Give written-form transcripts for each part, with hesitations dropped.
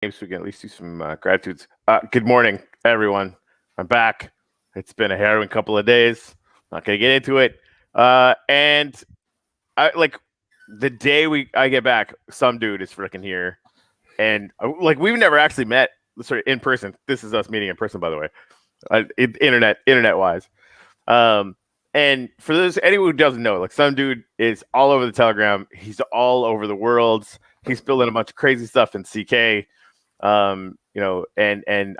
So we can at least do some gratitudes. Good morning, everyone. I'm back. It's been a harrowing couple of days. Not gonna get into it. And I like the day I get back, SuumDood is freaking here, and like we've never actually met sort of in person. This is us meeting in person, by the way, internet wise. And for anyone who doesn't know, like SuumDood is all over the Telegram. He's all over the world. He's building a bunch of crazy stuff in CK. And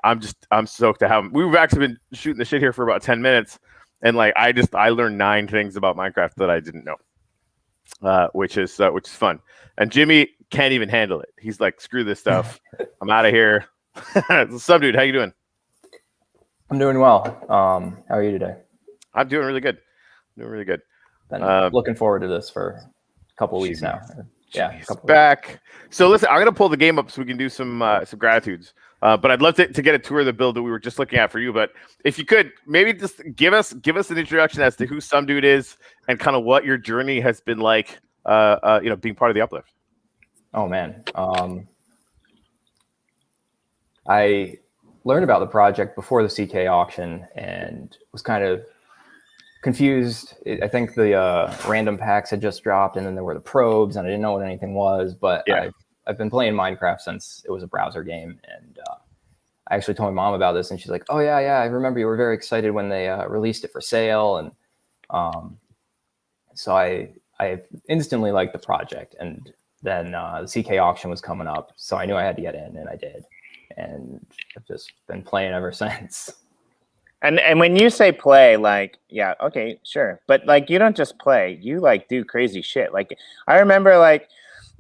I'm stoked to have him. We've actually been shooting the shit here for about 10 minutes, and like I learned 9 things about Minecraft that I didn't know, which is fun. And Jimmy can't even handle it. He's like, screw this stuff. I'm out of here. SuumDood, how you doing? I'm doing well. How are you today? I'm doing really good. Been looking forward to this for a couple of weeks now. Yeah, back. So listen, I'm gonna pull the game up so we can do some gratitudes. But I'd love to get a tour of the build that we were just looking at for you. But if you could, maybe just give us an introduction as to who SuumDood is and kind of what your journey has been like. Being part of the Uplift. Oh man, I learned about the project before the CK auction and was kind of confused. I think the random packs had just dropped, and then there were the probes, and I didn't know what anything was. But yeah. I've been playing Minecraft since it was a browser game, and I actually told my mom about this, and she's like, "Oh yeah, I remember you were very excited when they released it for sale." And so I instantly liked the project, and then the CK auction was coming up, so I knew I had to get in, and I did, and I've just been playing ever since. And when you say play, like, yeah, okay, sure. But like, you don't just play, you like do crazy shit. Like, I remember like,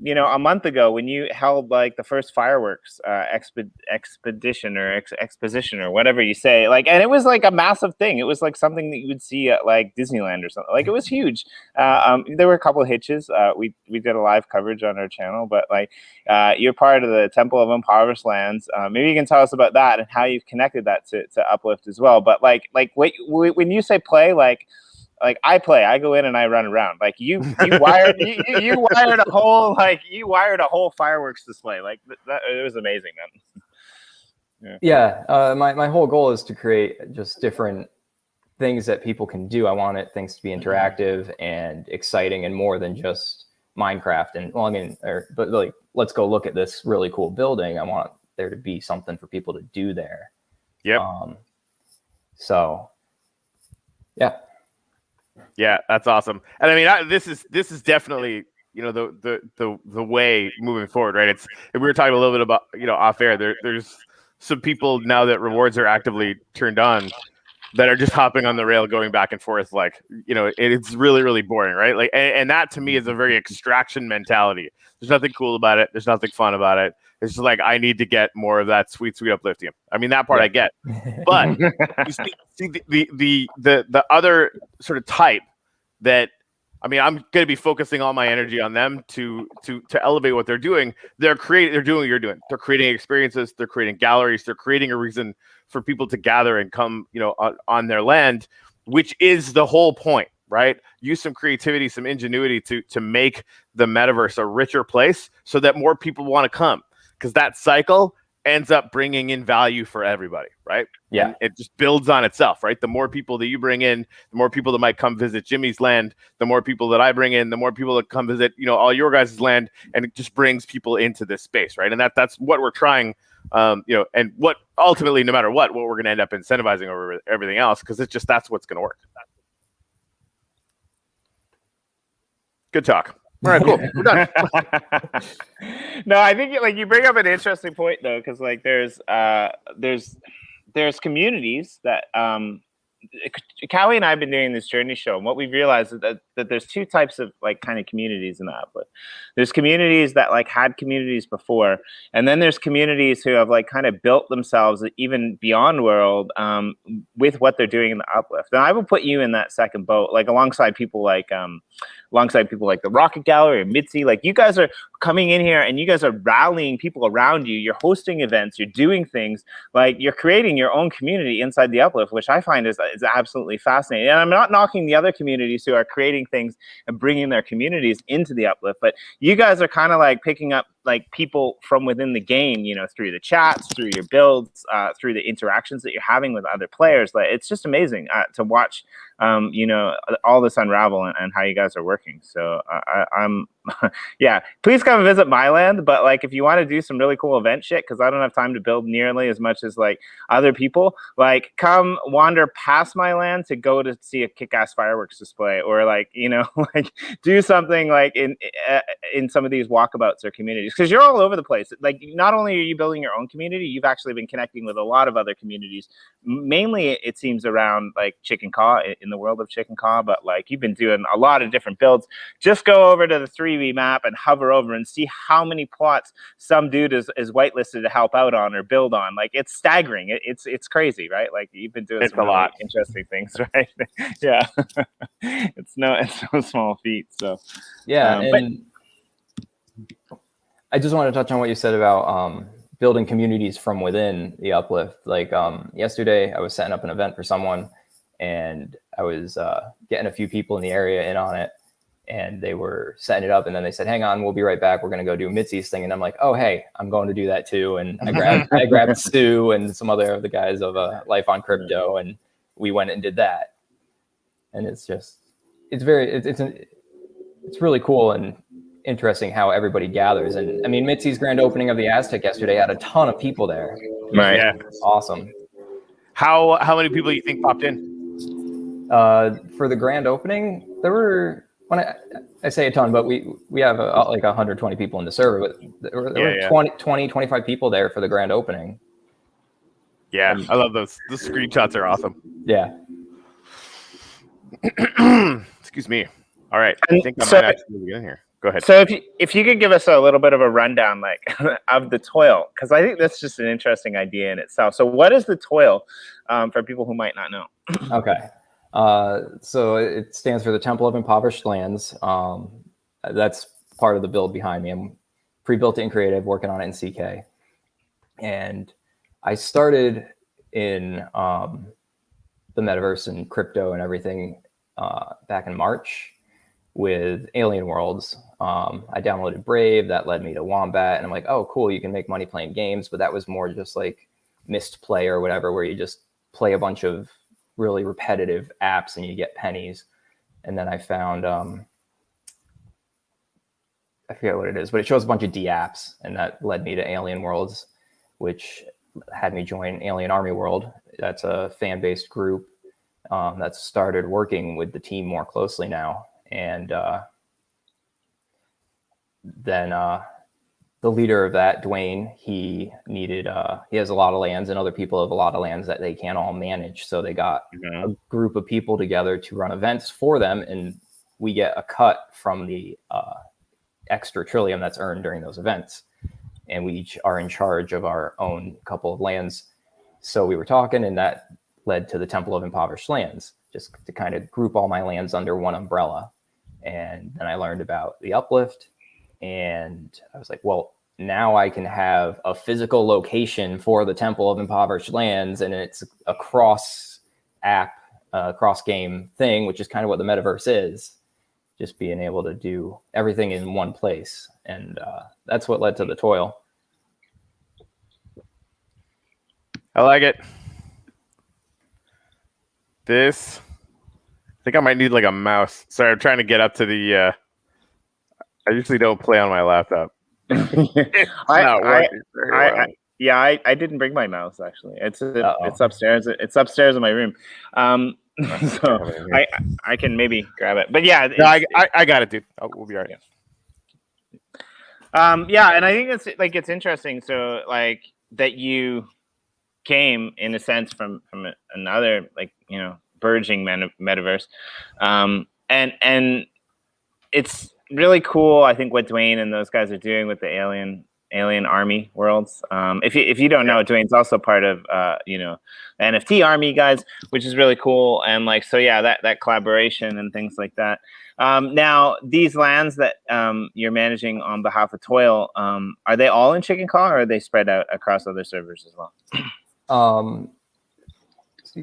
a month ago when you held like the first fireworks expedition or exposition or whatever you say, like, and it was like a massive thing. It was like something that you would see at like Disneyland or something. Like, it was huge. There were a couple of hitches. We did a live coverage on our channel, but like, you're part of the Temple of Impoverished Lands. Maybe you can tell us about that and how you've connected that to Uplift as well. But like when you say play, like I play, I go in and I run around. Like you wired you wired a whole fireworks display. Like that, it was amazing, man. Yeah, my whole goal is to create just different things that people can do. I want things to be interactive and exciting and more than just Minecraft. And but like, let's go look at this really cool building. I want there to be something for people to do there. Yep. So yeah. Yeah, that's awesome. And I mean, this is definitely, the way moving forward, right? We were talking a little bit about, off air, there's some people now that rewards are actively turned on that are just hopping on the rail, going back and forth. Like, it's really, really boring, right? Like, and that to me is a very extraction mentality. There's nothing cool about it. There's nothing fun about it. It's just like, I need to get more of that sweet uplifting. I mean, that part I get, but you see the other sort of type that, I mean, I'm going to be focusing all my energy on them to elevate what they're doing. They're doing what you're doing. They're creating experiences. They're creating galleries. They're creating a reason for people to gather and come, on their land, which is the whole point, right? Use some creativity, some ingenuity to make the metaverse a richer place so that more people want to come. Because that cycle ends up bringing in value for everybody, right? Yeah. And it just builds on itself, right? The more people that you bring in, the more people that might come visit Jimmy's land, the more people that I bring in, the more people that come visit, all your guys' land, and it just brings people into this space, right? And that's what we're trying, and what ultimately, no matter what we're going to end up incentivizing over everything else, because it's just, that's what's going to work. Good talk. All right, cool. We're done. No, I think you bring up an interesting point though, because like there's communities that Cowie and I have been doing this journey show, and what we've realized is that there's two types of like kind of communities in the Uplift. There's communities that like had communities before, and then there's communities who have like kind of built themselves even beyond world with what they're doing in the Uplift. And I will put you in that second boat, like alongside people like the Rocket Gallery or Mitzi. Like, you guys are coming in here and you guys are rallying people around you. You're hosting events. You're doing things. Like, you're creating your own community inside the Uplift, which I find is absolutely fascinating. And I'm not knocking the other communities who are creating things and bringing their communities into the Uplift, but you guys are kind of like picking up like people from within the game, you know, through the chats, through your builds, through the interactions that you're having with other players. Like, it's just amazing to watch, you know, all this unravel and how you guys are working. So I'm, yeah, please come visit my land. But like, if you want to do some really cool event shit, because I don't have time to build nearly as much as like other people, like come wander past my land to go to see a kick-ass fireworks display, or like, you know, like do something like in some of these walkabouts or communities, because you're all over the place. Like, not only are you building your own community, you've actually been connecting with a lot of other communities, mainly it seems around like Chik'in Ka'ah, in the world of Chik'in Ka'ah, but like you've been doing a lot of different builds. Just go over to the 3V map and hover over and see how many plots SuumDood is whitelisted to help out on or build on. Like, it's staggering. It's crazy, right? Like, you've been doing some really interesting things, right? Yeah. It's no small feat. So yeah, and I just want to touch on what you said about building communities from within the Uplift. Like yesterday, I was setting up an event for someone, and I was getting a few people in the area in on it, and they were setting it up, and then they said, "Hang on, we'll be right back. We're going to go do Mitzi's thing." And I'm like, "Oh, hey, I'm going to do that too." And I grabbed Sue and some other of the guys of Life on Crypto, and we went and did that. And it's really cool and interesting how everybody gathers. And I mean, Mitzi's grand opening of the Aztec yesterday had a ton of people there. Right. Yeah. Awesome. How many people do you think popped in? For the grand opening, there were, when I say a ton, but we have like 120 people in the server, but there were 20, 25 people there for the grand opening. Yeah, I love those. The screenshots are awesome. Yeah. Excuse me. All right. I think I might actually get in here. Go ahead. So if you could give us a little bit of a rundown, like of the ToIL, because I think that's just an interesting idea in itself. So what is the ToIL for people who might not know? Okay. So it stands for the Temple of Impoverished Lands. That's part of the build behind me. I'm pre-built it in creative, working on it in CK. And I started in the metaverse and crypto and everything back in March with Alien Worlds. I downloaded Brave, that led me to Wombat, and I'm like, oh, cool, you can make money playing games, but that was more just like missed play or whatever, where you just play a bunch of really repetitive apps and you get pennies. And then I found, I forget what it is, but it shows a bunch of D apps, and that led me to Alien Worlds, which had me join Alien Army World. That's a fan-based group that's started working with the team more closely now. And then the leader of that, Dwayne, he has a lot of lands, and other people have a lot of lands that they can't all manage. So they got a group of people together to run events for them, and we get a cut from the extra trillium that's earned during those events. And we each are in charge of our own couple of lands. So we were talking, and that led to the Temple of Impoverished Lands, just to kind of group all my lands under one umbrella. And then I learned about the Uplift, and I was like, well, now I can have a physical location for the Temple of Impoverished Lands, and it's a cross app, cross game thing, which is kind of what the metaverse is, just being able to do everything in one place. And that's what led to the ToIL. I like it. This, I think I might need like a mouse. Sorry, I'm trying to get up to the, I usually don't play on my laptop. It's not working very well. I didn't bring my mouse, actually. It's upstairs. It's upstairs in my room. So I can maybe grab it. But yeah, no, I got it, dude. We'll be all right. Yeah, and I think it's interesting. So like that you came in a sense from another, like, you know, burgeoning metaverse, and it's really cool. I think what Dwayne and those guys are doing with the Alien Army Worlds. If you don't know, Dwayne's also part of you know, the NFT Army guys, which is really cool. And like, so yeah, that collaboration and things like that. Now these lands that you're managing on behalf of ToIL, are they all in Chik'in Ka'ah, or are they spread out across other servers as well?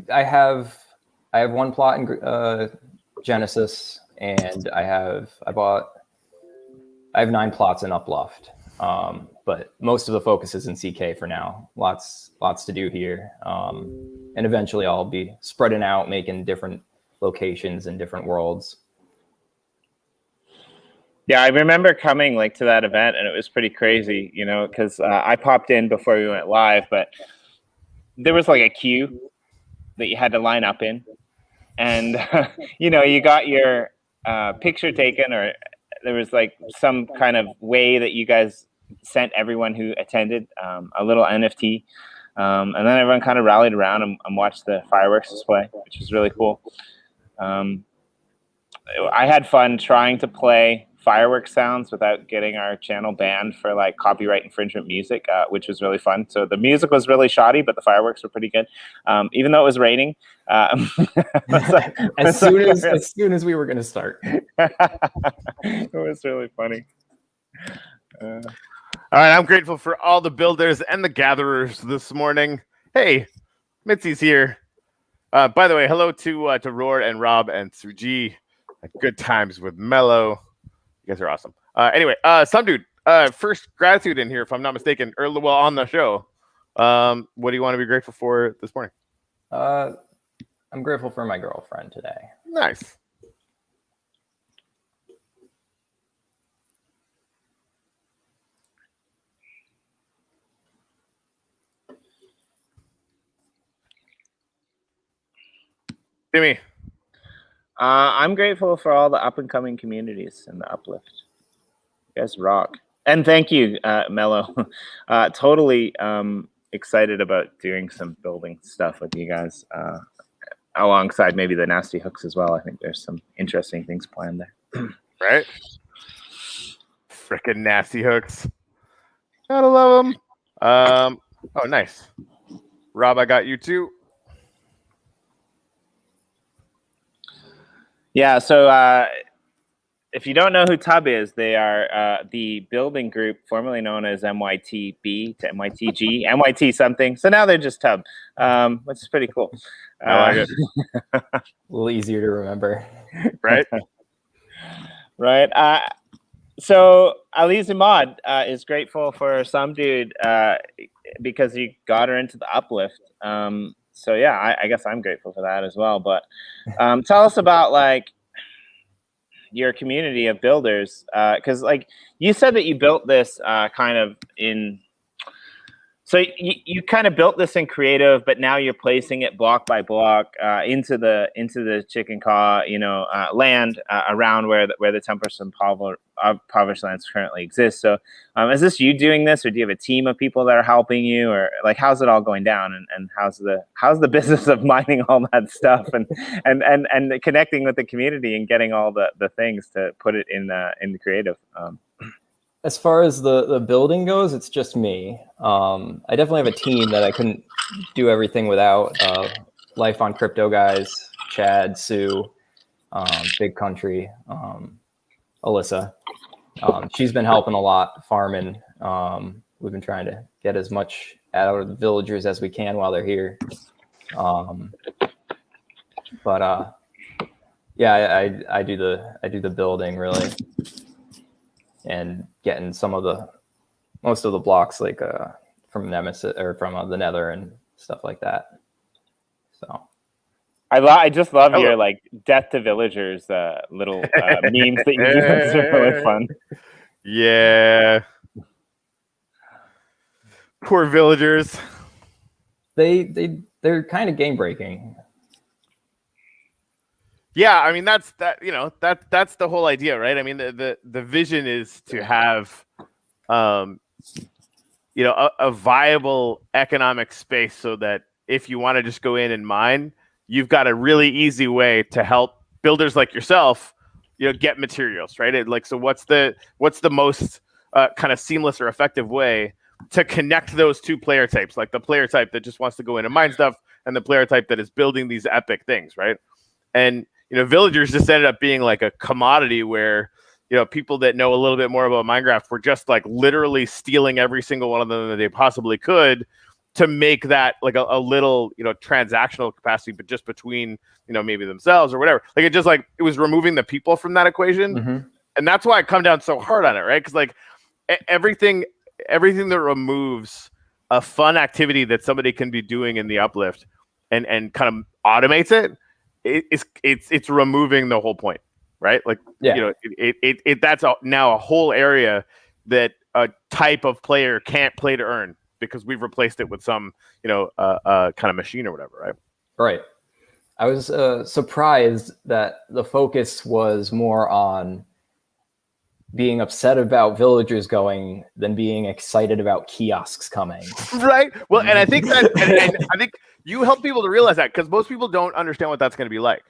I have one plot in Genesis, and I have 9 plots in Uplift. But most of the focus is in CK for now. Lots to do here. And eventually I'll be spreading out, making different locations and different worlds. Yeah, I remember coming like to that event, and it was pretty crazy, you know, because I popped in before we went live, but there was like a queue that you had to line up in, and you know, you got your picture taken, or there was like some kind of way that you guys sent everyone who attended a little NFT, and then everyone kind of rallied around and watched the fireworks display, which was really cool. I had fun trying to play fireworks sounds without getting our channel banned for like copyright infringement music, which was really fun. So the music was really shoddy, but the fireworks were pretty good, even though it was raining. As soon as we were going to start. It was really funny. All right, I'm grateful for all the builders and the gatherers this morning. Hey, Mitzi's here. By the way, hello to Roar and Rob and Suji. Good times with Mello. You guys are awesome. Anyway, SuumDood, first gratitude in here, if I'm not mistaken, or well, on the show. What do you want to be grateful for this morning? I'm grateful for my girlfriend today. Nice. Jimmy. I'm grateful for all the up and coming communities in the Uplift. You guys rock. And thank you, Mello. Totally excited about doing some building stuff with you guys alongside maybe the nasty hooks as well. I think there's some interesting things planned there. Right? Frickin' nasty hooks. Gotta love them. Oh, nice. Rob, I got you too. Yeah, so if you don't know who Tub is, they are the building group formerly known as MYTB to MYTG, MYT something. So now they're just Tub, which is pretty cool. I like it. A little easier to remember. Right? Right. So Aliza Mod is grateful for SuumDood because you got her into the Uplift. So yeah, I guess I'm grateful for that as well. But tell us about like your community of builders, because like you said that you built this kind of in. So you kind of built this in creative, but now you're placing it block by block into the Chik'in Ka'ah, land around where the tempest and impoverished lands currently exist. So is this you doing this, or do you have a team of people that are helping you, or like how's it all going down, and how's the business of mining all that stuff and connecting with the community and getting all the things to put it in the creative? As far as the building goes, it's just me. I definitely have a team that I couldn't do everything without. Life on Crypto guys, Chad, Sue, Big Country, Alyssa. She's been helping a lot farming. We've been trying to get as much out of the villagers as we can while they're here. Yeah, I do the building really. And getting most of the blocks like from Nemesis or from the Nether and stuff like that. So I just love your like death to villagers little memes that you do. It's really fun. Yeah. Poor villagers. They're kind of game breaking. Yeah, I mean that's the whole idea, right? I mean the vision is to have a viable economic space so that if you want to just go in and mine, you've got a really easy way to help builders like yourself, get materials, right? So what's the most kind of seamless or effective way to connect those two player types, like the player type that just wants to go in and mine stuff and the player type that is building these epic things, right? And villagers just ended up being like a commodity where, people that know a little bit more about Minecraft were just like literally stealing every single one of them that they possibly could to make that like a little, transactional capacity, but just between, maybe themselves or whatever. Like it was removing the people from that equation. Mm-hmm. And that's why I come down so hard on it, right? Because like everything that removes a fun activity that somebody can be doing in the Uplift and kind of automates it's removing the whole point, right? Like, that's now a whole area that a type of player can't play to earn because we've replaced it with some, kind of machine or whatever, right? Right. I was surprised that the focus was more on being upset about villagers going than being excited about kiosks coming. Right. Well, and I think that, and I think you help people to realize that because most people don't understand what that's going to be like,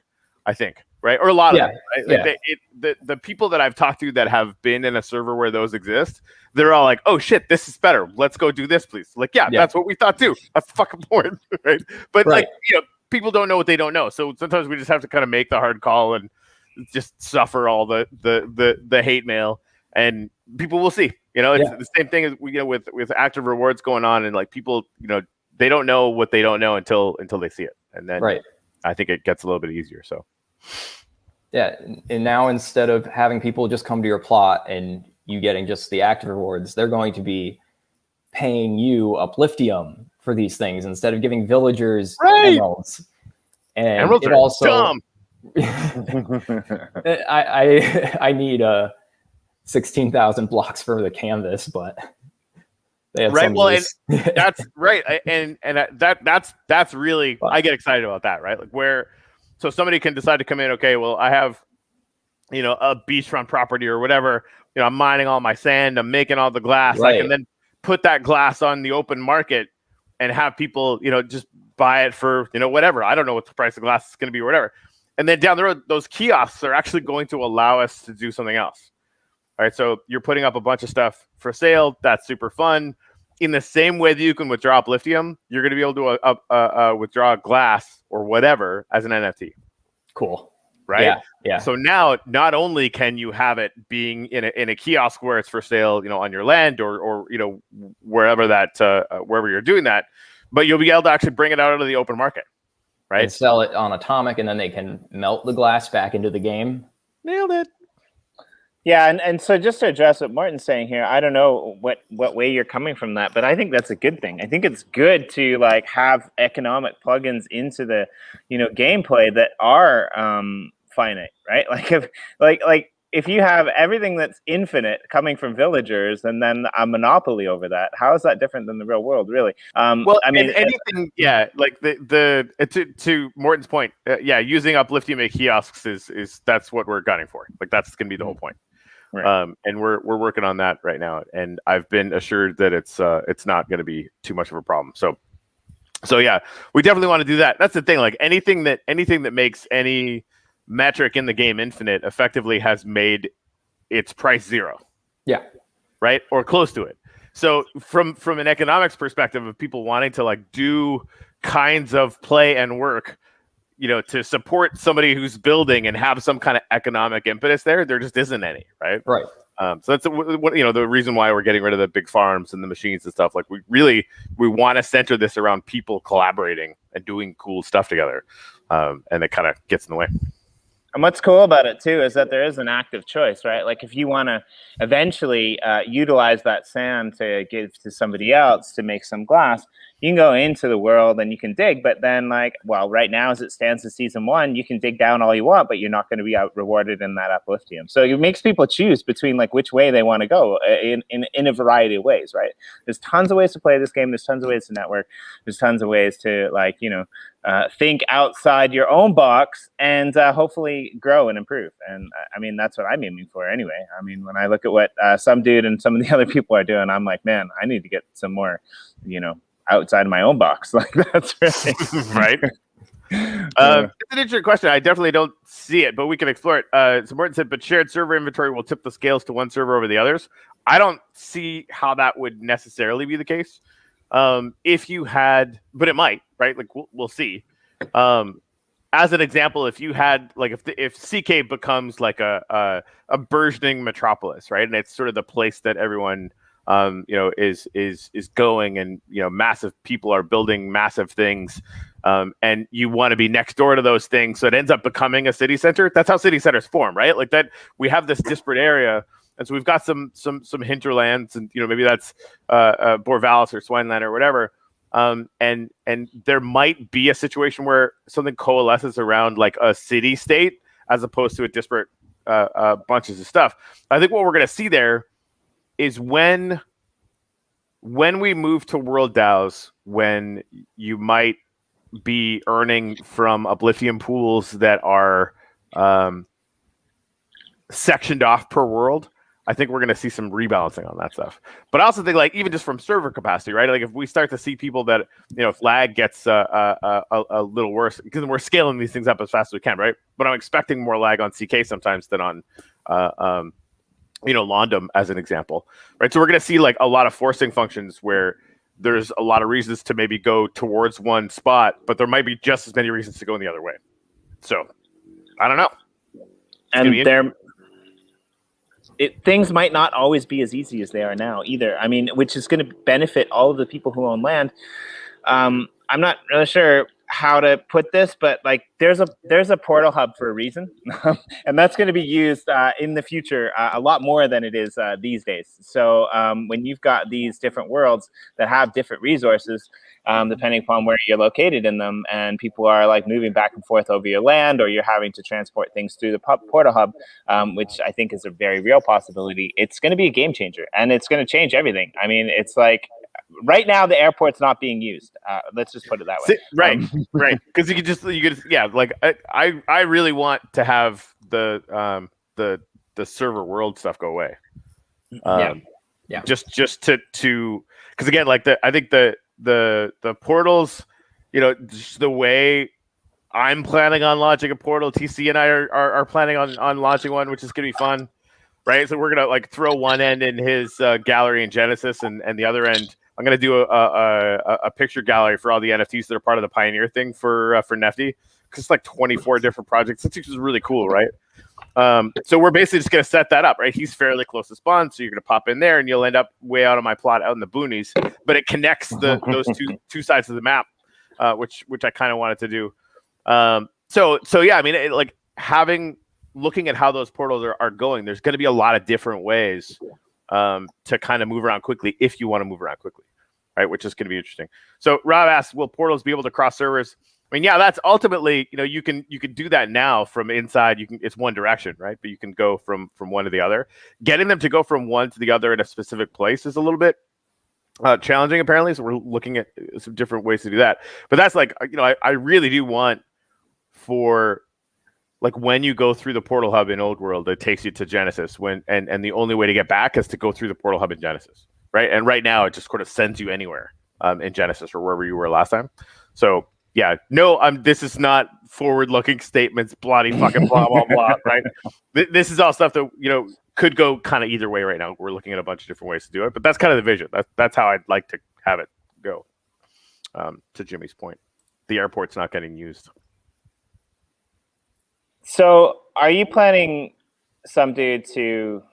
I think, right? Or a lot of them, right? Like the people that I've talked to that have been in a server where those exist, they're all like, oh shit, this is better. Let's go do this, please. Like, that's what we thought too. That's fucking boring, right? But like, people don't know what they don't know. So sometimes we just have to kind of make the hard call and just suffer all the hate mail, and people will see. It's the same thing as with active rewards going on, and like people, they don't know what they don't know until they see it, and then I think it gets a little bit easier. So and now instead of having people just come to your plot and you getting just the active rewards, they're going to be paying you Upliftium for these things instead of giving villagers emeralds. And emeralds it are also dumb. I need 16,000 blocks for the canvas, but they have some use. And that's right, and that's really I get excited about that, right? Like so somebody can decide to come in. Okay, well, I have a beachfront property or whatever. I'm mining all my sand. I'm making all the glass. I can then put that glass on the open market and have people just buy it for whatever. I don't know what the price of glass is going to be or whatever. And then down the road, those kiosks are actually going to allow us to do something else. All right, so you're putting up a bunch of stuff for sale. That's super fun. In the same way that you can withdraw Upliftium, you're going to be able to withdraw glass or whatever as an NFT. Cool. Right? Yeah. So now, not only can you have it being in a kiosk where it's for sale, on your land or wherever wherever you're doing that, but you'll be able to actually bring it out into the open market, right? And sell it on Atomic, and then they can melt the glass back into the game. Nailed it. Yeah, and so just to address what Martin's saying here, I don't know what way you're coming from that, but I think that's a good thing. I think it's good to like have economic plugins into the gameplay that are finite, right? Like if you have everything that's infinite coming from villagers and then a monopoly over that, how is that different than the real world, really? Well, I mean, anything, like to Morton's point, using Upliftium kiosks is that's what we're gunning for. Like that's gonna be the whole point. Right. And we're working on that right now, and I've been assured that it's not going to be too much of a problem. So yeah, we definitely want to do that. That's the thing. Like anything that makes any metric in the game infinite effectively has made its price zero. Yeah. Right, or close to it. So from an economics perspective of people wanting to like do kinds of play and work, to support somebody who's building and have some kind of economic impetus there just isn't any, right? Right. So that's the reason why we're getting rid of the big farms and the machines and stuff. Like we want to center this around people collaborating and doing cool stuff together, and it kind of gets in the way. And what's cool about it too is that there is an active choice, right? Like if you want to eventually utilize that sand to give to somebody else to make some glass, you can go into the world and you can dig. But then right now as it stands in season 1, you can dig down all you want, but you're not going to be rewarded in that Upliftium. So it makes people choose between like which way they want to go in a variety of ways, right? There's tons of ways to play this game. There's tons of ways to network. There's tons of ways to think outside your own box and hopefully grow and improve. And I mean, that's what I'm aiming for anyway. I mean, when I look at what SuumDood and some of the other people are doing, I'm like, man, I need to get some more, outside of my own box. Like that's really right. It's an interesting question. I definitely don't see it, but we can explore it. So Morton said, but shared server inventory will tip the scales to one server over the others. I don't see how that would necessarily be the case. If you had, but it might, right? Like we'll see. As an example, if you had if CK becomes like a burgeoning metropolis, right, and it's sort of the place that everyone is going, and massive people are building massive things, and you want to be next door to those things, so it ends up becoming a city center. That's how city centers form, right? Like that, we have this disparate area And so we've got some hinterlands, and maybe that's Borvalis or Swineland or whatever. And there might be a situation where something coalesces around like a city state as opposed to a disparate bunches of stuff. I think what we're going to see there is when we move to world DAOs, when you might be earning from Upliftium pools that are sectioned off per world, I think we're going to see some rebalancing on that stuff. But I also think, like, even just from server capacity, right? Like, if we start to see people that, if lag gets a little worse, because we're scaling these things up as fast as we can, right? But I'm expecting more lag on CK sometimes than on, Londum, as an example, right? So we're going to see, like, a lot of forcing functions where there's a lot of reasons to maybe go towards one spot, but there might be just as many reasons to go in the other way. So, I don't know. And things might not always be as easy as they are now either. I mean, which is going to benefit all of the people who own land. I'm not really sure how to put this, but like there's a portal hub for a reason, and that's going to be used in the future a lot more than it is these days. So when you've got these different worlds that have different resources, depending upon where you're located in them, and people are like moving back and forth over your land, or you're having to transport things through the portal hub, which I think is a very real possibility. It's going to be a game changer, and it's going to change everything. I mean, it's like right now the airport's not being used. Let's just put it that way. Right, right. Because you could like I really want to have the server world stuff go away. Yeah. Just to because again, like I think the portals, just the way I'm planning on launching a portal, TC and I are planning on launching one, which is gonna be fun, right? So we're gonna like throw one end in his gallery in Genesis, and the other end I'm gonna do a picture gallery for all the NFTs that are part of the Pioneer thing for Nefty, because it's like 24 different projects, which is really cool, right? So we're basically just gonna set that up, right? He's fairly close to spawn, so you're gonna pop in there, and you'll end up way out of my plot, out in the boonies. But it connects those two sides of the map, which I kind of wanted to do. So yeah, I mean, looking at how those portals are going, there's going to be a lot of different ways to kind of move around quickly if you want to move around quickly, right? Which is going to be interesting. So Rob asks, will portals be able to cross servers? I mean, yeah, that's ultimately, you can do that now from inside. It's one direction, right? But you can go from one to the other. Getting them to go from one to the other in a specific place is a little bit challenging, apparently. So we're looking at some different ways to do that. But that's like, I really do want for like when you go through the portal hub in Old World, it takes you to Genesis and the only way to get back is to go through the portal hub in Genesis, right? And right now it just sort of sends you anywhere in Genesis or wherever you were last time. So yeah, no, this is not forward-looking statements, bloody fucking blah, blah, blah, right? This is all stuff that, could go kind of either way right now. We're looking at a bunch of different ways to do it, but that's kind of the vision. That's how I'd like to have it go. To Jimmy's point, the airport's not getting used. So are you planning SuumDood to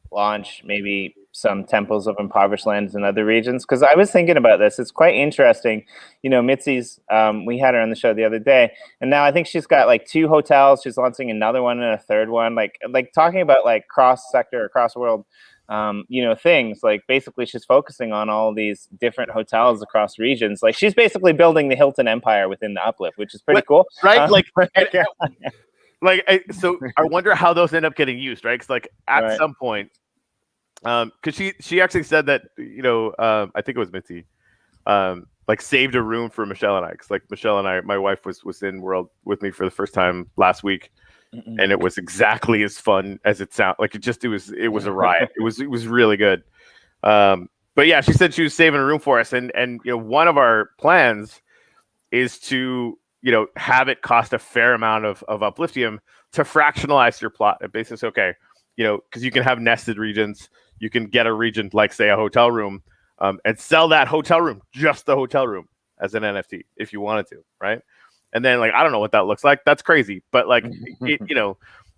launch maybe some temples of impoverished lands in other regions? Because I was thinking about this. It's quite interesting. Mitzi's, we had her on the show the other day, and now I think she's got like 2 hotels. She's launching another one and a third one. Like talking about like cross sector or cross world, things. Like basically she's focusing on all these different hotels across regions. Like she's basically building the Hilton Empire within the Uplift, which is pretty cool. Right? So I wonder how those end up getting used, right? Because like at some point, because she actually said that I think it was Mitzi, like saved a room for Michelle and I. Because like Michelle and I, my wife was in World with me for the first time last week, and it was exactly as fun as it sounded. Like it was a riot. It was really good. But yeah, she said she was saving a room for us, and one of our plans is to have it cost a fair amount of Upliftium to fractionalize your plot. It basically says, okay, because you can have nested regions. You can get a region like, say, a hotel room, and sell that hotel room, just the hotel room, as an NFT if you wanted to, right? And then, like, I don't know what that looks like. That's crazy, but like,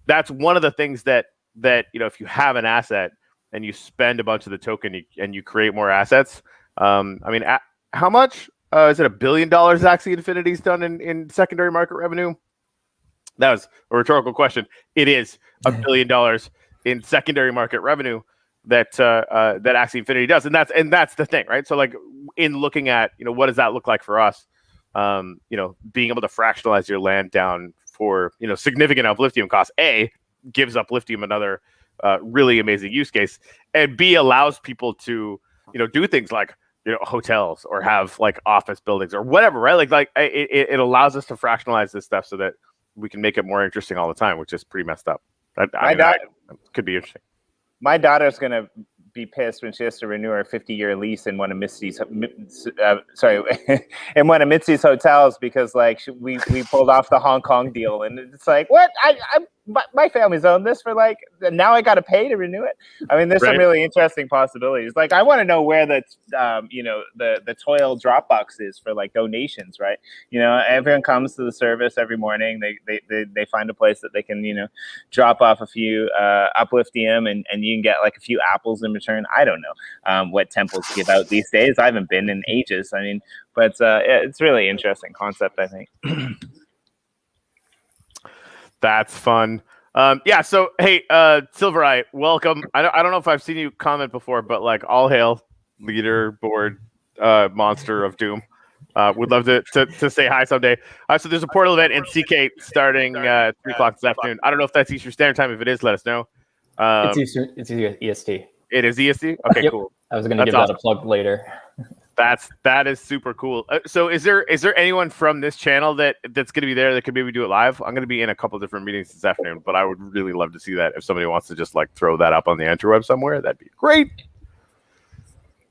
that's one of the things that if you have an asset and you spend a bunch of the token and you create more assets, I mean, how much? Is it $1 billion Axie Infinity's done in secondary market revenue? That was a rhetorical question. It is $1 billion in secondary market revenue that Axie Infinity does, and that's the thing, right? So like in looking at what does that look like for us, being able to fractionalize your land down for significant upliftium costs, A, gives upliftium another really amazing use case, and B, allows people to do things like hotels or have like office buildings or whatever, right? Like it allows us to fractionalize this stuff so that we can make it more interesting all the time, which is pretty messed up. That could be interesting. My daughter's gonna be pissed when she has to renew her 50-year lease in one of Mitzi's in one of Mitzi's hotels because like we pulled off the Hong Kong deal, and it's like, what? My family's owned this for like, now I got to pay to renew it. I mean, there's some really interesting possibilities. Like, I want to know where the ToIL Dropbox is for like donations, right? Everyone comes to the service every morning. They find a place that they can, drop off a few upliftium, and you can get like a few apples in return. I don't know what temples give out these days. I haven't been in ages. I mean, but it's really interesting concept, I think. That's fun. So hey, Silvereye, welcome. I don't know if I've seen you comment before, but like, all hail, leaderboard monster of doom. Would love to say hi someday. So there's a portal event in CK starting 3 o'clock this afternoon. I don't know if that's Eastern Standard Time. If it is, let us know. It's EST. It is EST? Okay, yep. Cool. I was going to give that a plug later. That is super cool. So is there anyone from this channel that's going to be there that could maybe do it live? I'm going to be in a couple different meetings this afternoon, but I would really love to see that. If somebody wants to just like throw that up on the interweb somewhere, that'd be great.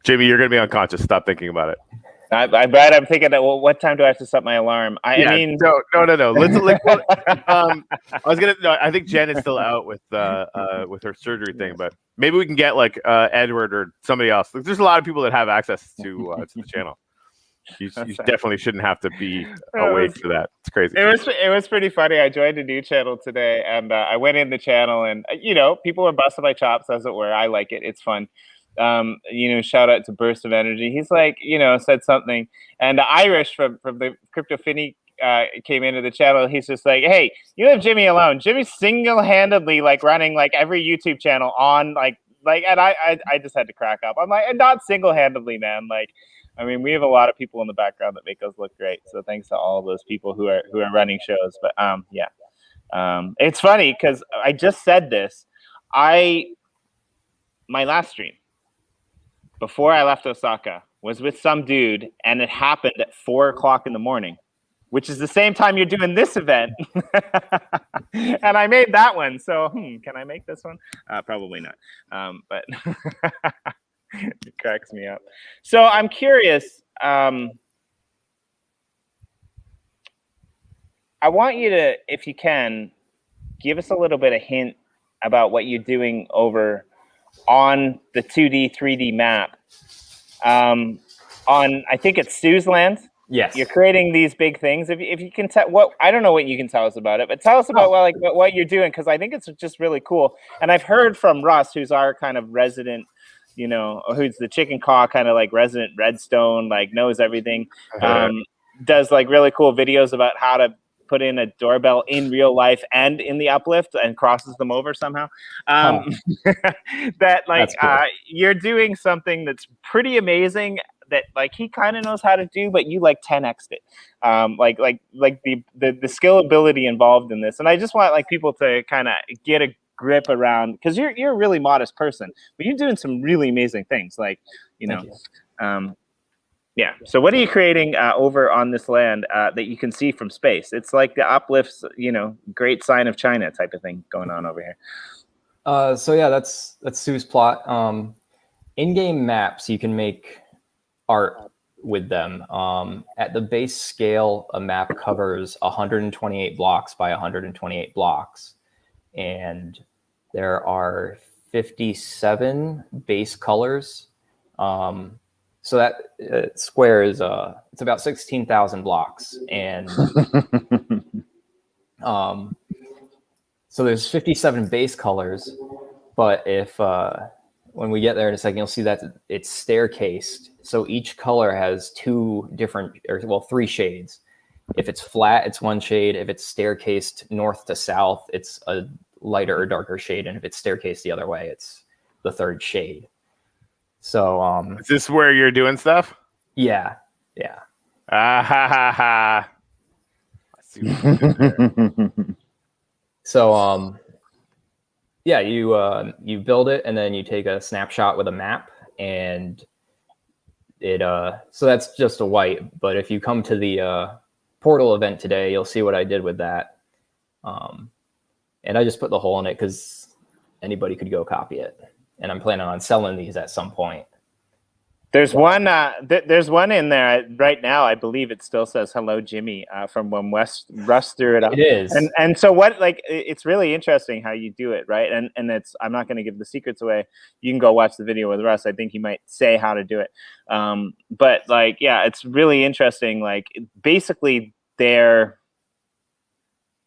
Jimmy, you're going to be unconscious. Stop thinking about it. I bet I'm thinking that. Well, what time do I have to set my alarm? I mean, no. I think Jen is still out with her surgery thing, but maybe we can get like Edward or somebody else. There's a lot of people that have access to the channel. You definitely shouldn't have to be awake for that. It's crazy. It was pretty funny. I joined a new channel today, and I went in the channel, and people were busting my chops, as it were. I like it. It's fun. Shout out to Burst of Energy. He's like, said something, and Irish from the Crypto Finny came into the channel. He's just like, hey, you leave Jimmy alone. Jimmy's single-handedly like running like every YouTube channel on like, and I just had to crack up. I'm like, and not single-handedly, man. Like, I mean, we have a lot of people in the background that make us look great. So thanks to all of those people who are running shows. But it's funny because I just said this. My last stream before I left Osaka was with some dude, and it happened at 4 o'clock in the morning, which is the same time you're doing this event. And I made that one. So can I make this one? Probably not. But it cracks me up. So I'm curious. I want you to, if you can, give us a little bit of hint about what you're doing over on the 2D, 3D map. On, I think it's Sue's land. Yes. You're creating these big things. If you can tell, I don't know what you can tell us about it, but tell us about what you're doing, because I think it's just really cool. And I've heard from Russ, who's our kind of resident, who's the Chik'in Ka'ah kind of like resident Redstone, like knows everything. Does like really cool videos about how to put in a doorbell in real life and in the Uplift, and crosses them over somehow. That like cool. You're doing something that's pretty amazing that like he kind of knows how to do, but you like 10x'd it. Like the skill ability involved in this. And I just want like people to kind of get a grip around, because you're a really modest person, but you're doing some really amazing things. Like, yeah. So what are you creating over on this land that you can see from space? It's like the Uplift's, great sign of China type of thing going on over here. So yeah, that's Sue's plot. In-game maps, you can make art with them. At the base scale, a map covers 128 blocks by 128 blocks. And there are 57 base colors. So that square is it's about 16,000 blocks, and so there's 57 base colors. But if when we get there in a second, you'll see that it's staircased. So each color has three shades. If it's flat, it's one shade. If it's staircased north to south, it's a lighter or darker shade, and if it's staircase the other way, it's the third shade. So is this where you're doing stuff? Yeah. Ah ha ha ha. I see what you did there. So yeah, you build it, and then you take a snapshot with a map, and it so that's just a white. But if you come to the portal event today, you'll see what I did with that. And I just put the hole in it because anybody could go copy it, and I'm planning on selling these at some point. There's one. There's one in there right now. I believe it still says "Hello, Jimmy" from when Russ threw it up. It is, and so what? Like, it's really interesting how you do it, right? And it's. I'm not going to give the secrets away. You can go watch the video with Russ. I think he might say how to do it. But like, yeah, it's really interesting. Like, basically, you're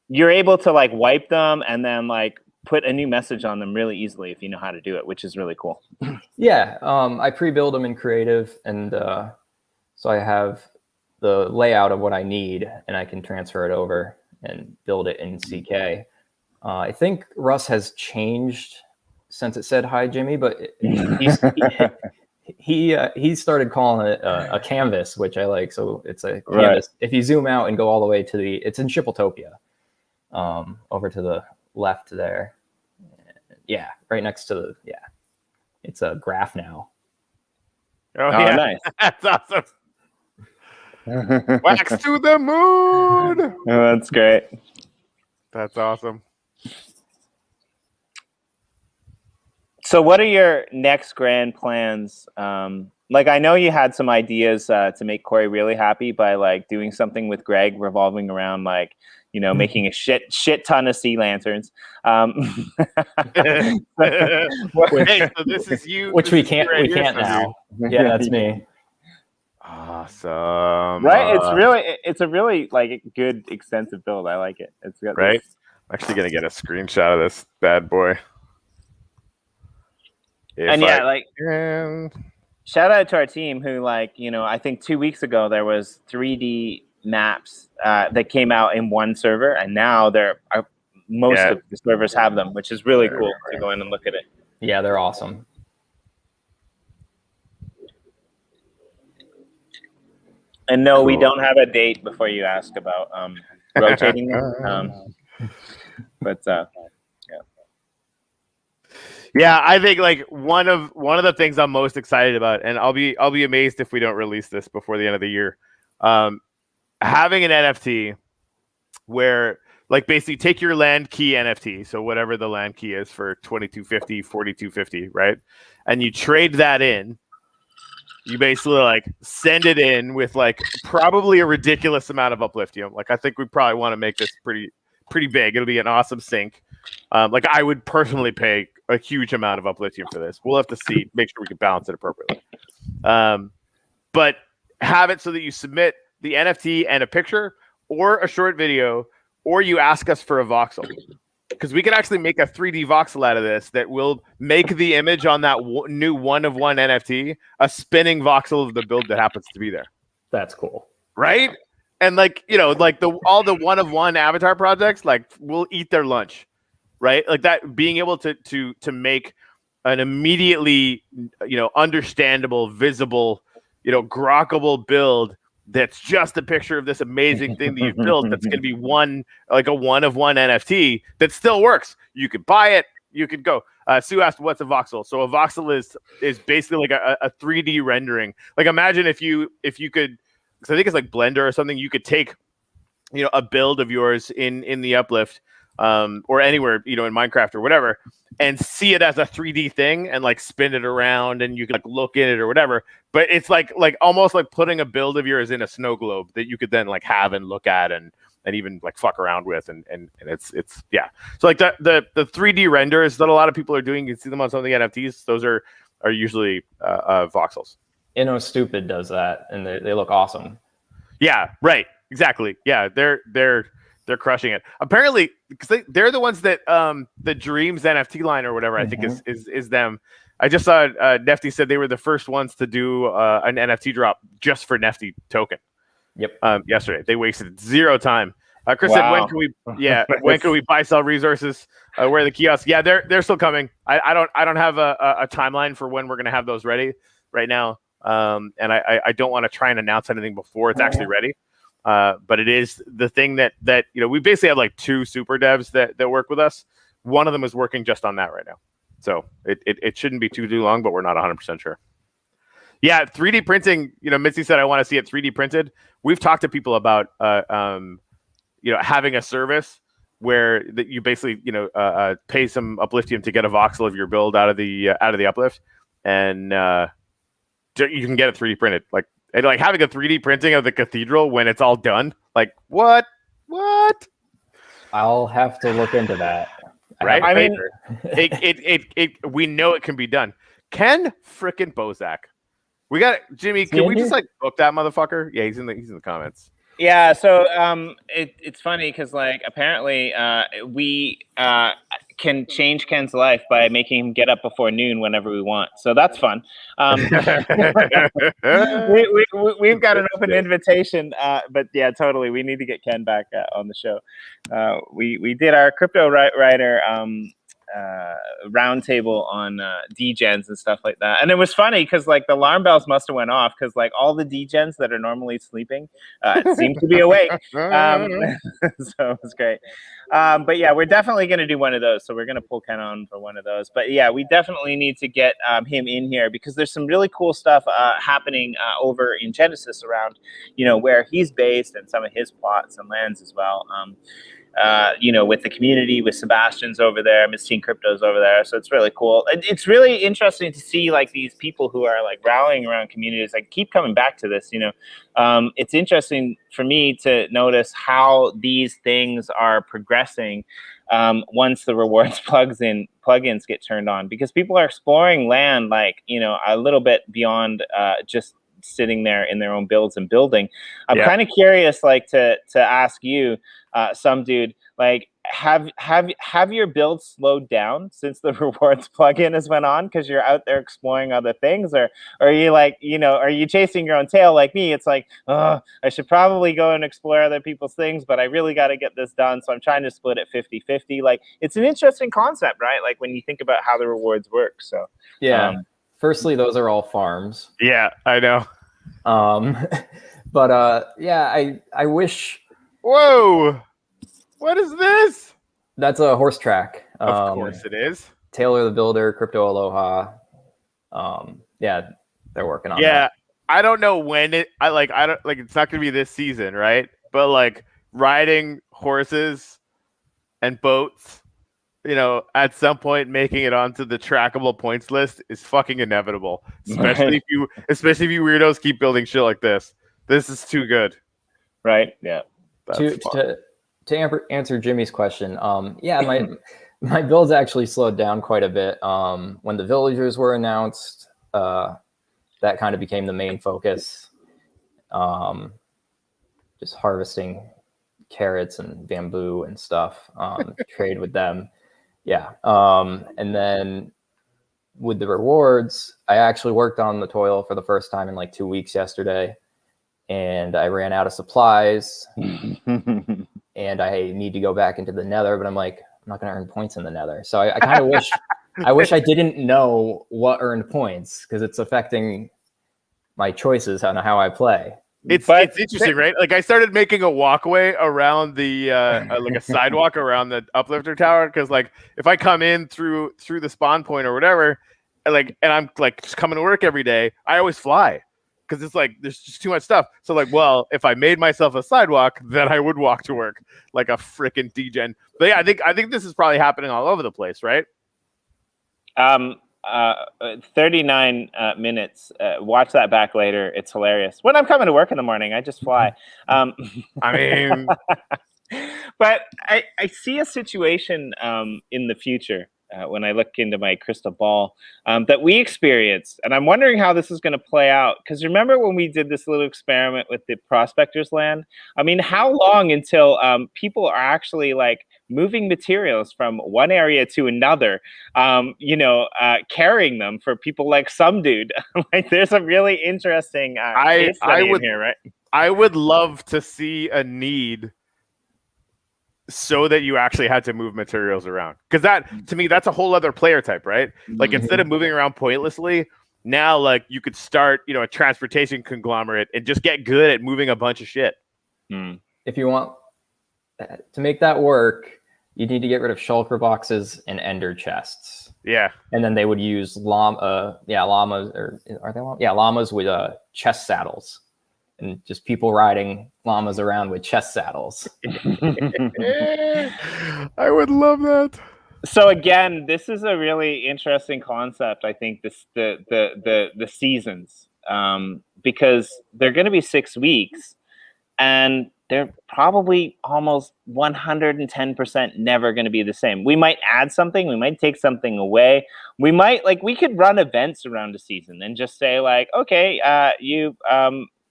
able to like wipe them and then like put a new message on them really easily if you know how to do it, which is really cool. Yeah, I pre-build them in Creative, and so I have the layout of what I need, and I can transfer it over and build it in CK. I think Russ has changed since it said "Hi, Jimmy," but he started calling it a canvas, which I like. So it's a canvas. Right. If you zoom out and go all the way to it's in Shipletopia, over to the left there. Yeah, right next to it's a graph now. Oh yeah, nice. That's awesome. Wax to the moon. Oh, that's great. That's awesome. So what are your next grand plans? Like, I know you had some ideas to make Corey really happy by like doing something with Greg revolving around like, you know, making a shit ton of sea lanterns. Hey, so this is you, which we can't now. Yeah, that's me. Awesome. Right? It's a really like good extensive build. I like it. It's got right. I'm actually gonna get a screenshot of this bad boy. Shout out to our team who, like, you know, I think 2 weeks ago there was 3D maps that came out in one server, and now most of the servers have them, which is really cool to go in and look at it. Yeah, they're awesome. And no, we don't have a date before you ask about rotating them. Yeah, I think like one of the things I'm most excited about, and I'll be amazed if we don't release this before the end of the year. Having an NFT where like basically take your land key NFT, so whatever the land key is for 2250, 4250, right? And you trade that in. You basically like send it in with like probably a ridiculous amount of upliftium. Like, I think we probably want to make this pretty big. It'll be an awesome sync. Like, I would personally pay a huge amount of upliftium for this. We'll have to see, make sure we can balance it appropriately. But have it so that you submit the NFT and a picture or a short video, or you ask us for a voxel. Because we can actually make a 3D voxel out of this that will make the image on that new one-of-one NFT a spinning voxel of the build that happens to be there. That's cool. Right? And like, you know, like all the one-of-one avatar projects, like, will eat their lunch. Right? Like that, being able to make an immediately, you know, understandable, visible, you know, grokkable build that's just a picture of this amazing thing that you've built that's going to be a one-of-one NFT that still works. You could buy it. You could go. Sue asked, what's a voxel? So a voxel is basically like a 3D rendering. Like, imagine if you could, because I think it's like Blender or something, you could take, you know, a build of yours in the Uplift, or anywhere, you know, in Minecraft or whatever, and see it as a 3D thing and like spin it around, and you can like look in it or whatever. But it's like almost like putting a build of yours in a snow globe that you could then like have and look at and even like fuck around with, and it's yeah. So like the 3D renders that a lot of people are doing, you can see them on some of the NFTs. Those are usually voxels. Stupid does that, and they look awesome. Yeah, right. Exactly. Yeah, they're crushing it. Apparently, because they're the ones that the Dreams NFT line or whatever, I think is them. I just saw Nefty said they were the first ones to do an NFT drop just for Nefty token. Yep. Yesterday, they wasted zero time. Chris said, when can we? Yeah, when can we buy sell resources? Where are the kiosks? Yeah, they're still coming. I don't have a timeline for when we're gonna have those ready right now. And I don't want to try and announce anything before it's actually ready. But it is the thing that we basically have like 2 super devs that work with us. One of them is working just on that right now, so it shouldn't be too long, but we're not 100% sure. Yeah, 3D printing. Mitzi said I want to see it 3D printed. We've talked to people about having a service where that you basically pay some Upliftium to get a voxel of your build out of the Uplift, and you can get it 3D printed. Like having a 3D printing of the cathedral when it's all done. Like what? I'll have to look into that. Right? I mean, we know it can be done. Ken frickin' Bozak. We got Jimmy. Can we just book that motherfucker? Yeah, he's in the comments. Yeah, so it's funny because apparently we can change Ken's life by making him get up before noon whenever we want. So that's fun. We've got an open invitation, but yeah, totally. We need to get Ken back on the show. We did our crypto writer roundtable on degens and stuff like that, and it was funny because the alarm bells must have went off because all the degens that are normally sleeping seemed to be awake. So it was great. But yeah, we're definitely going to do one of those. So we're going to pull Ken on for one of those. But yeah, we definitely need to get him in here because there's some really cool stuff happening over in Genesis around where he's based and some of his plots and lands as well. With the community, with Sebastian's over there, Miss Teen Crypto's over there. So it's really cool. It's really interesting to see these people who are rallying around communities. I keep coming back to this, it's interesting for me to notice how these things are progressing once the rewards plugins get turned on, because people are exploring land a little bit beyond just sitting there in their own builds and building. I'm kind of curious to ask you, SuumDood, have your builds slowed down since the rewards plugin has went on because you're out there exploring other things, or are you are you chasing your own tail like me? It's I should probably go and explore other people's things, but I really got to get this done, so I'm trying to split it 50-50. It's an interesting concept, right? When you think about how the rewards work. So yeah. Firstly, those are all farms. Yeah, I know. But yeah, I wish. Whoa! What is this? That's a horse track. Of course it is. Taylor the Builder, Crypto Aloha. Yeah, they're working on that. Yeah, I don't know when I don't it's not gonna be this season, right? But riding horses and boats, at some point making it onto the trackable points list is fucking inevitable. Especially if you weirdos keep building shit like this. This is too good. Right? Yeah. To answer Jimmy's question, yeah, my builds actually slowed down quite a bit. When the villagers were announced, that kind of became the main focus. Just harvesting carrots and bamboo and stuff, trade with them. Yeah. And then with the rewards, I actually worked on the ToIL for the first time in 2 weeks yesterday, and I ran out of supplies. And I need to go back into the Nether, but I'm not going to earn points in the Nether. So I kind of wish I didn't know what earned points, because it's affecting my choices on how I play. It's interesting, right? I started making a walkway around the a sidewalk around the uplifter tower, because if I come in through the spawn point or whatever, and I'm just coming to work every day, I always fly. Because it's there's just too much stuff. So well, if I made myself a sidewalk, then I would walk to work like a freaking degen. But yeah, I think this is probably happening all over the place, right? 39 minutes. Watch that back later. It's hilarious. When I'm coming to work in the morning, I just fly. I mean, but I see a situation in the future. When I look into my crystal ball, that we experienced. And I'm wondering how this is going to play out. Because remember when we did this little experiment with the prospector's land? I mean, how long until people are actually moving materials from one area to another, carrying them for people like SuumDood? There's a really interesting case study in here, right? I would love to see a need so that you actually had to move materials around. Because that, to me, that's a whole other player type, right? Like instead of moving around pointlessly, now like you could start, you know, a transportation conglomerate and just get good at moving a bunch of shit. If you want to make that work, you need to get rid of shulker boxes and ender chests. Yeah. And then they would use llamas, or are they llamas? Yeah, llamas with chest saddles. And just people riding llamas around with chest saddles. I would love that. So again, this is a really interesting concept. I think the seasons, because they're going to be 6 weeks, and they're probably almost 110% never going to be the same. We might add something, we might take something away. We could run events around a season and just say like, okay,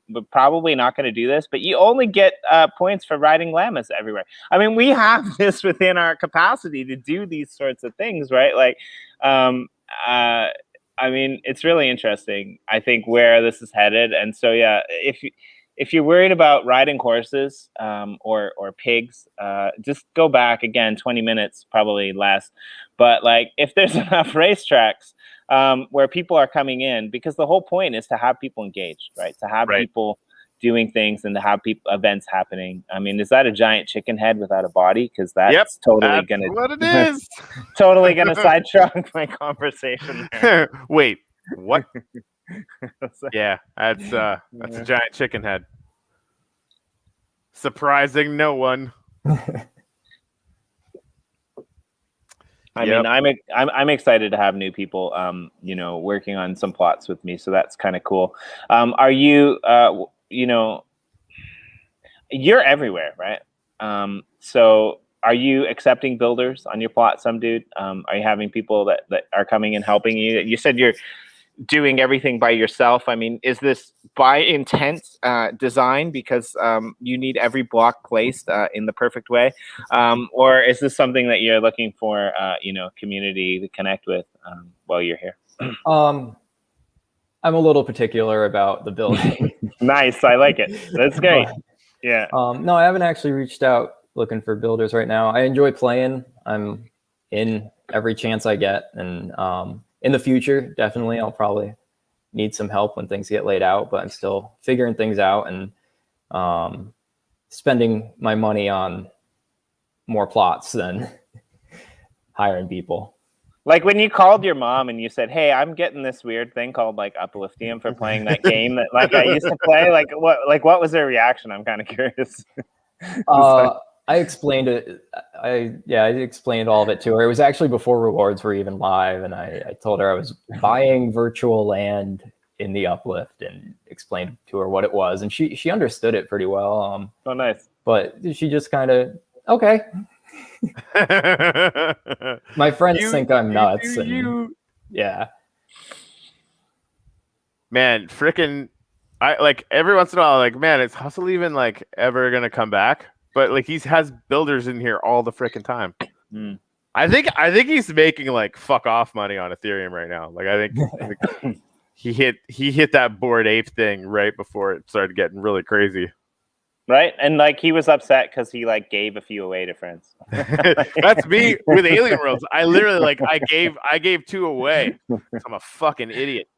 we're probably not going to do this, but you only get points for riding llamas everywhere. I mean, we have this within our capacity to do these sorts of things, right? Like, I mean, it's really interesting, I think, where this is headed. And so, yeah, if you're worried about riding horses or pigs, just go back again 20 minutes, probably less. But like, if there's enough racetracks where people are coming in, because the whole point is to have people engaged, right? To have people doing things and to have events happening. I mean, is that a giant chicken head without a body? Because that's totally gonna what it is. Totally gonna sidetrack my conversation there. Wait, what? Yeah, that's a giant chicken head. Surprising no one. I mean, I'm excited to have new people, you know, working on some plots with me. So that's kind of cool. Are you, you know, you're everywhere, right? So are you accepting builders on your plot, SuumDood? Are you having people that are coming and helping you? You said you're doing everything by yourself. I mean, is this by intent design because you need every block placed in the perfect way? Or is this something that you're looking for, you know, community to connect with while you're here? I'm a little particular about the building. Nice. I like it. That's great. Yeah. No, I haven't actually reached out looking for builders right now. I enjoy playing. I'm in every chance I get. And in the future, definitely, I'll probably need some help when things get laid out, but I'm still figuring things out and spending my money on more plots than hiring people. Like when you called your mom and you said, "Hey, I'm getting this weird thing called like Upliftium for playing that game that like I used to play." Like what was their reaction? I'm kind of curious. I explained it. I explained all of it to her. It was actually before rewards were even live, and I told her I was buying virtual land in the Uplift and explained to her what it was, and she understood it pretty well. Oh, nice. But she just kind of okay. My friends think I'm nuts. Yeah. Man, freaking! I like every once in a while, like, man, is Hustle even like ever gonna come back? But like he has builders in here all the freaking time. I think he's making like fuck off money on Ethereum right now. Like I think he hit that Bored Ape thing right before it started getting really crazy. Right, and like he was upset because he like gave a few away to friends. That's me with Alien Worlds. I literally like I gave 2 away. I'm a fucking idiot.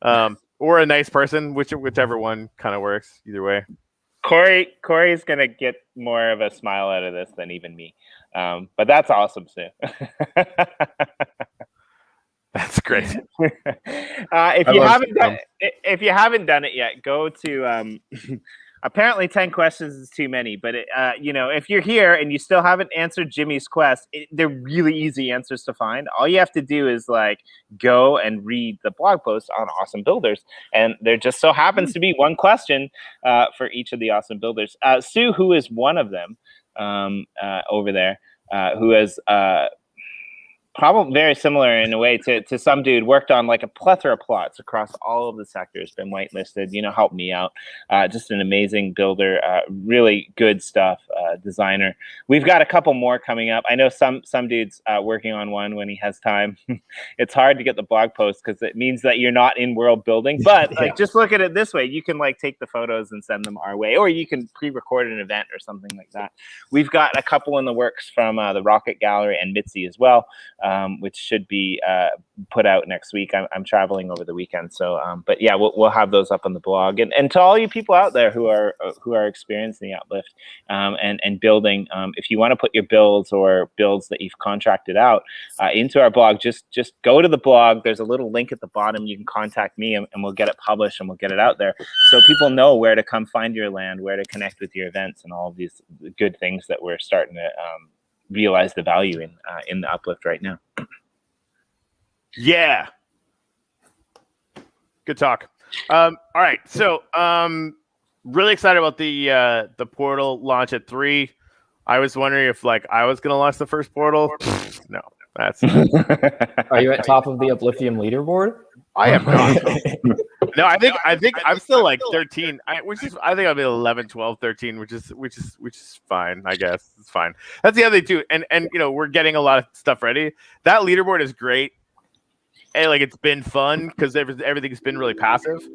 Or a nice person, whichever one kind of works. Either way. Corey's gonna get more of a smile out of this than even me, but that's awesome, Sue. That's great. If you haven't done it yet, go to. Apparently 10 questions is too many, but you know, if you're here and you still haven't answered Jimmy's quest, they're really easy answers to find. All you have to do is like go and read the blog post on awesome builders, and there just so happens to be one question for each of the awesome builders. Sue, who is one of them over there, who has probably very similar in a way to SuumDood, worked on like a plethora of plots across all of the sectors, been whitelisted, you know, helped me out. Just an amazing builder, really good stuff designer. We've got a couple more coming up. I know some dude's working on one when he has time. It's hard to get the blog post because it means that you're not in world building. But like, just look at it this way: you can like take the photos and send them our way, or you can pre-record an event or something like that. We've got a couple in the works from the Rocket Gallery and Mitzi as well, which should be put out next week. I'm traveling over the weekend, so but yeah, we'll have those up on the blog. And to all you people out there who are experiencing the Uplift and building, if you want to put your builds or builds that you've contracted out into our blog, just go to the blog. There's a little link at the bottom. You can contact me, and we'll get it published and we'll get it out there, so people know where to come find your land, where to connect with your events, and all of these good things that we're starting to realize the value in the Uplift right now. Yeah. Good talk. All right. So really excited about the portal launch at 3. I was wondering if like I was gonna launch the first portal. No, that's Are you at top of the Upliftium leaderboard? I am not. No, I think I'm still like 13. I think I'll be 11, 12, 13, which is fine. I guess it's fine. That's the other thing too. And you know, we're getting a lot of stuff ready. That leaderboard is great. And like, it's been fun because everything's been really passive.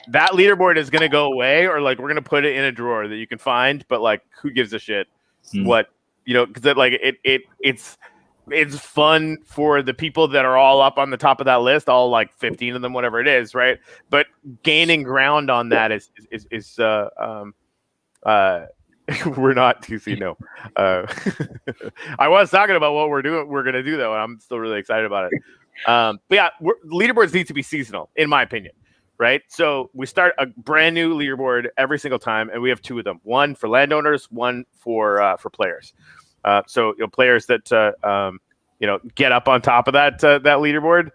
That leaderboard is going to go away, or like, we're going to put it in a drawer that you can find, but like, who gives a shit what, you know, because like it's fun for the people that are all up on the top of that list, all like 15 of them, whatever it is, right? But gaining ground on that is we're not TC, no. I was talking about what we're going to do though, and I'm still really excited about it. But yeah, leaderboards need to be seasonal, in my opinion, right? So we start a brand new leaderboard every single time, and we have 2 of them: one for landowners, one for players. So you know, players that you know, get up on top of that leaderboard,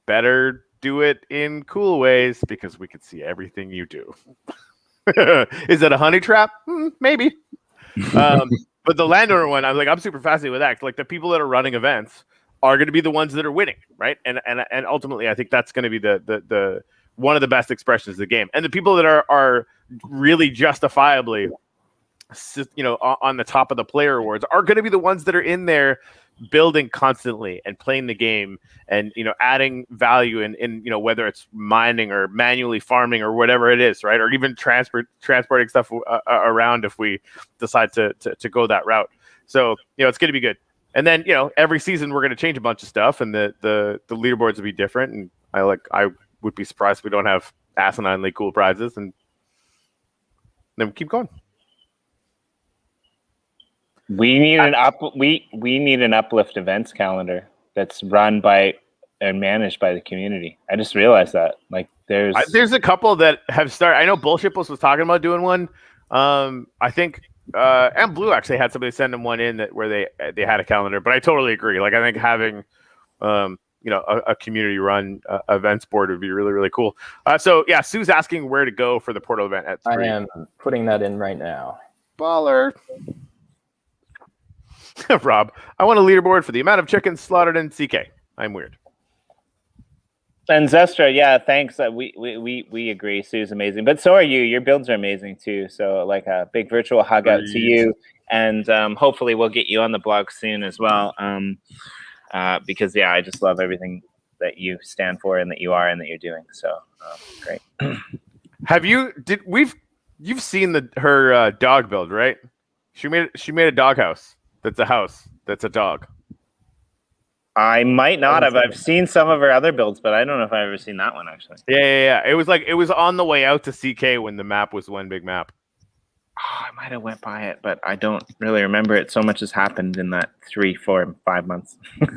better do it in cool ways, because we can see everything you do. Is it a honey trap? Maybe. But the landowner one, I'm super fascinated with that. Like, the people that are running events are going to be the ones that are winning, right? And ultimately, I think that's going to be the one of the best expressions of the game. And the people that are really justifiably, you know, on the top of the player awards are going to be the ones that are in there building constantly and playing the game, and you know, adding value in you know, whether it's mining or manually farming or whatever it is, right? Or even transporting stuff around if we decide to go that route. So you know, it's going to be good. And then, you know, every season we're going to change a bunch of stuff, and the leaderboards will be different. And I would be surprised if we don't have asininely cool prizes, and then we keep going. We need we need an Uplift events calendar that's run by and managed by the community. I just realized that. Like, there's a couple that have started. I know Bullshitpost was talking about doing one. I think and Blue actually had somebody send them one in where they had a calendar. But I totally agree. Like, I think having you know, a community run events board would be really, really cool. So yeah, Sue's asking where to go for the portal event at 3. I am putting that in right now. Baller. Rob, I want a leaderboard for the amount of chickens slaughtered in CK. I'm weird. And Zestra, yeah, thanks. We agree. Sue's amazing, but so are you. Your builds are amazing too. So like, a big virtual hug out to you, and hopefully we'll get you on the blog soon as well. Because yeah, I just love everything that you stand for and that you are and that you're doing. So great. You've seen her dog build, right? She made a dog house. That's a house. That's a dog. I might not have. I've seen some of her other builds, but I don't know if I've ever seen that one actually. Yeah. It was on the way out to CK when the map was one big map. Oh, I might have went by it, but I don't really remember it. So much has happened in that 3, 4, 5 months. 8.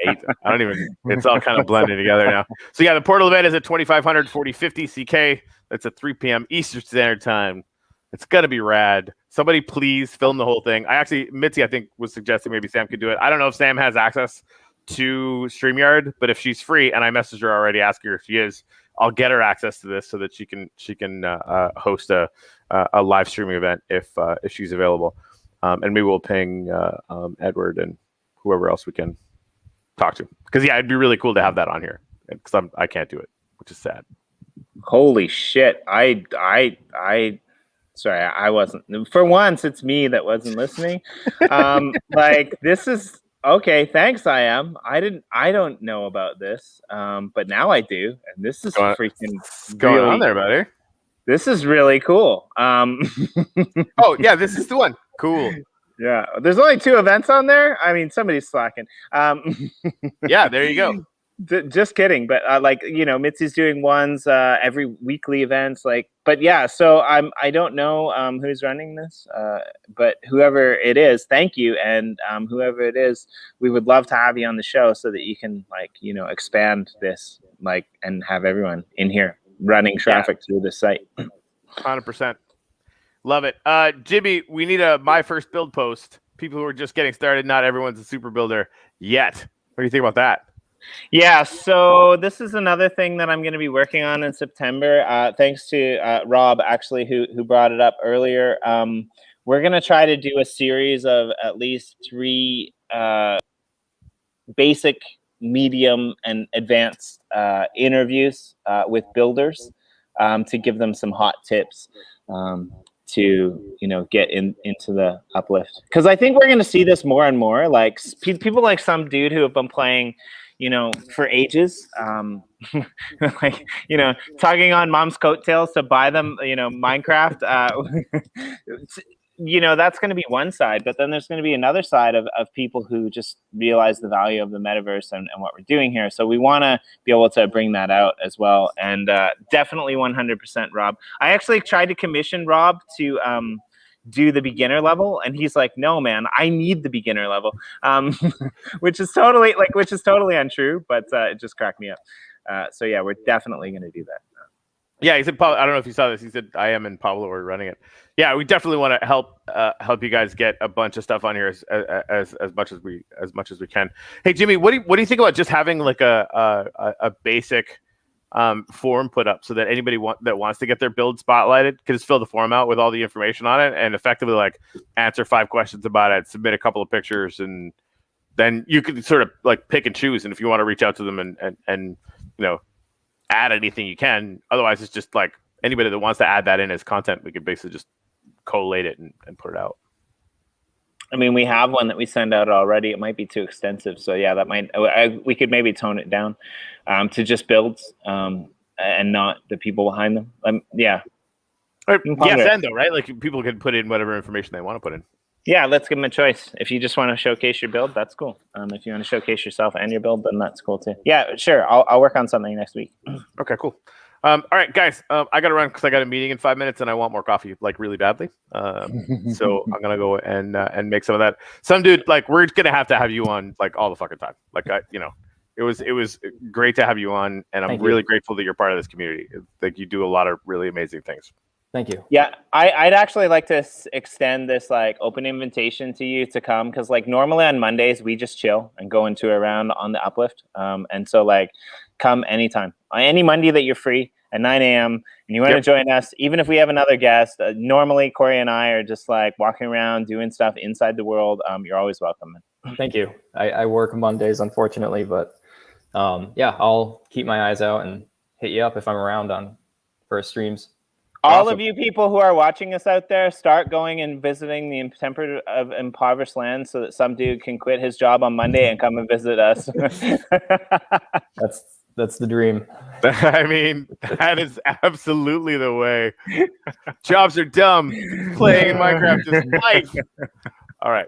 I don't even. It's all kind of blended together now. So yeah, the portal event is at 2500 4050 CK. That's at 3 p.m. Eastern Standard Time. It's gonna be rad. Somebody please film the whole thing. Mitzi, I think, was suggesting maybe Sam could do it. I don't know if Sam has access to StreamYard, but if she's free, and I messaged her already, ask her if she is, I'll get her access to this so that she can host a live streaming event if she's available. And maybe we'll ping Edward and whoever else we can talk to. Because yeah, it'd be really cool to have that on here. Because I can't do it, which is sad. Holy shit! Sorry, I wasn't. For once, it's me that wasn't listening. Like this is okay. Thanks, I am. I don't know about this, but now I do, and this is freaking going really, on there, buddy. This is really cool. Oh yeah, this is the one. Cool. Yeah, there's only 2 events on there. I mean, somebody's slacking. Yeah, there you go. Just kidding, but like Mitzi's doing ones every weekly events, like. But yeah, so I don't know who's running this, but whoever it is, thank you, and whoever it is, we would love to have you on the show so that you can expand this and have everyone in here running traffic through the site. 100%. Love it. Jimmy, we need a my first build post. People who are just getting started, not everyone's a super builder yet. What do you think about that? Yeah, so this is another thing that I'm going to be working on in September. Thanks to Rob, actually, who brought it up earlier. We're going to try to do a series of at least 3 basic, medium, and advanced interviews with builders to give them some hot tips to get into the Uplift. Because I think we're going to see this more and more. Like people like SuumDood who have been playing for ages, tugging on mom's coattails to buy them, Minecraft. That's going to be one side, but then there's going to be another side of people who just realize the value of the metaverse and what we're doing here. So we want to be able to bring that out as well. And definitely 100% Rob. I actually tried to commission Rob to do the beginner level, and he's like, no man, I need the beginner level, which is totally untrue, but it just cracked me up. So yeah, we're definitely going to do that. Yeah, he said, I don't know if you saw this, he said I am and Pablo are running it. Yeah, we definitely want to help you guys get a bunch of stuff on here as much as we can. Hey Jimmy, what do you think about just having like a basic form put up so that anybody that wants to get their build spotlighted can just fill the form out with all the information on it and effectively like answer 5 questions about it, submit a couple of pictures, and then you can sort of like pick and choose. And if you want to reach out to them and add anything you can, otherwise it's just like anybody that wants to add that in as content, we could basically just collate it and put it out. I mean, we have one that we send out already. It might be too extensive, so yeah, that might we could maybe tone it down to just builds and not the people behind them. Yeah. Yes, and though, right? Like people can put in whatever information they want to put in. Yeah, let's give them a choice. If you just want to showcase your build, that's cool. If you want to showcase yourself and your build, then that's cool too. Yeah, sure. I'll work on something next week. Okay, cool. All right, guys, I got to run because I got a meeting in 5 minutes and I want more coffee, like really badly. So I'm gonna go and make some of that. SuumDood, like we're gonna have to have you on like all the fucking time. Like it was great to have you on, and I'm really grateful that you're part of this community. Like you do a lot of really amazing things. Thank you. Yeah, I'd actually like to extend this like open invitation to you to come, because like normally on Mondays we just chill and go into a round on the Uplift. And so like come anytime, any Monday that you're free at 9 a.m. and you want to join us, even if we have another guest. Normally Corey and I are just like walking around doing stuff inside the world. You're always welcome. Thank you. I work Mondays, unfortunately, but yeah, I'll keep my eyes out and hit you up if I'm around for streams. All of you people who are watching us out there, start going and visiting the Temple of Impoverished Land so that SuumDood can quit his job on Monday and come and visit us. That's the dream. I mean, that is absolutely the way. Jobs are dumb. Playing in Minecraft is life. All right.